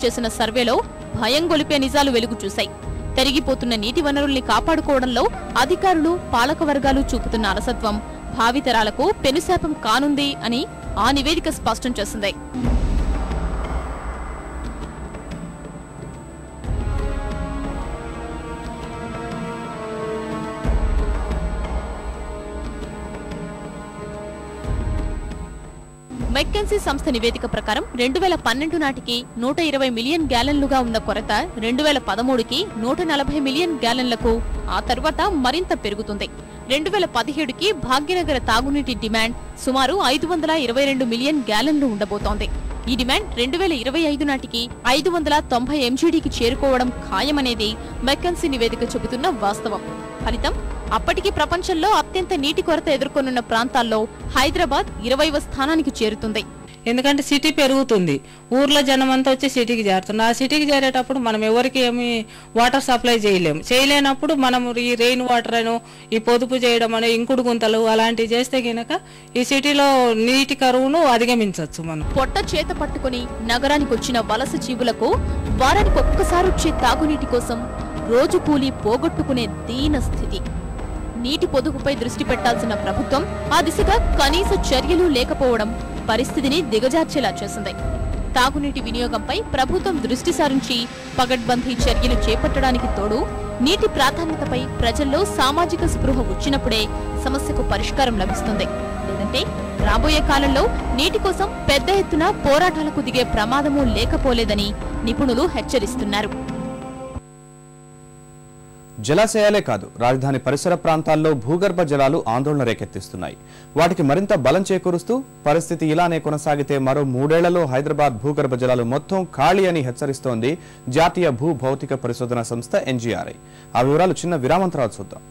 చేసిన సర్వేలో భయం గొలిపే నిజాలు వెలుగు చూశాయి. తరిగిపోతున్న నీటి వనరుల్ని కాపాడుకోవడంలో అధికారులు, పాలక వర్గాలు చూపుతున్న అలసత్వం భావితరాలకు పెనుశాపం కానుంది అని ఆ నివేదిక స్పష్టం చేసింది. మెక్కెన్సీ సంస్థ నివేదిక ప్రకారం 2012 నాటికి 120 మిలియన్ గ్యాలన్లుగా ఉన్న కొరత 2013కి 140 మిలియన్ గ్యాలన్లకు, ఆ తర్వాత మరింత పెరుగుతుంది. 2017కి భాగ్యనగర తాగునీటి డిమాండ్ సుమారు 522 మిలియన్ గ్యాలన్లు ఉండబోతోంది. ఈ డిమాండ్ 2025 నాటికి 590 ఎంజీడీకి చేరుకోవడం ఖాయమనేది మెక్కెన్సీ నివేదిక చెబుతున్న వాస్తవం. ఫలితం అప్పటికి ప్రపంచంలో అత్యంత నీటి కొరత ఎదుర్కొనున్న ప్రాంతాల్లో హైదరాబాద్ 20వ స్థానానికి చేరుతుంది. ఎందుకంటే సిటీ పెరుగుతుంది, ఊర్లో జనం అంతా వచ్చి సిటీకి చేరుతుంది. ఆ సిటీకి చేరేటప్పుడు మనం ఎవరికి ఏమి వాటర్ సప్లై చేయలేనప్పుడు మనం ఈ రెయిన్ వాటర్ అను, ఈ పొదుపు చేయడం అనే ఇంకుడు గుంతలు అలాంటివి చేస్తే గనక ఈ సిటీలో నీటి కరువును అధిగమించవచ్చు. మనం పొట్ట చేత పట్టుకుని నగరానికి వచ్చిన వలస జీవులకు వారానికి ఒక్కసారి వచ్చే తాగునీటి కోసం రోజు కూలీ పోగొట్టుకునే దీన స్థితి. నీటి పొదుపుపై దృష్టి పెట్టాల్సిన ప్రభుత్వం ఆ దిశగా కనీస చర్యలు లేకపోవడం పరిస్థితిని దిగజార్చేలా చేసింది. తాగునీటి వినియోగంపై ప్రభుత్వం దృష్టి సారించి పగడ్బందీ చర్యలు చేపట్టడానికి తోడు నీటి ప్రాధాన్యతపై ప్రజల్లో సామాజిక స్పృహ వచ్చినప్పుడే సమస్యకు పరిష్కారం లభిస్తుంది. లేదంటే రాబోయే కాలంలో నీటి కోసం పెద్ద ఎత్తున పోరాటాలకు దిగే ప్రమాదమూ లేకపోలేదని నిపుణులు హెచ్చరిస్తున్నారు. జలాశయాలే కాదు, రాజధాని పరిసర ప్రాంతాల్లో భూగర్భ జలాలు ఆందోళన రేకెత్తిస్తున్నాయి. వాటికి మరింత బలం చేకూరుస్తూ పరిస్థితి ఇలానే కొనసాగితే మరో 3 ఏళ్లలో హైదరాబాద్ భూగర్భ జలాలు మొత్తం ఖాళీ అని హెచ్చరిస్తోంది జాతీయ భూ భౌతిక పరిశోధన సంస్థ NGRI. ఆ వివరాలు చిన్న విరామం తర్వాత చూద్దాం.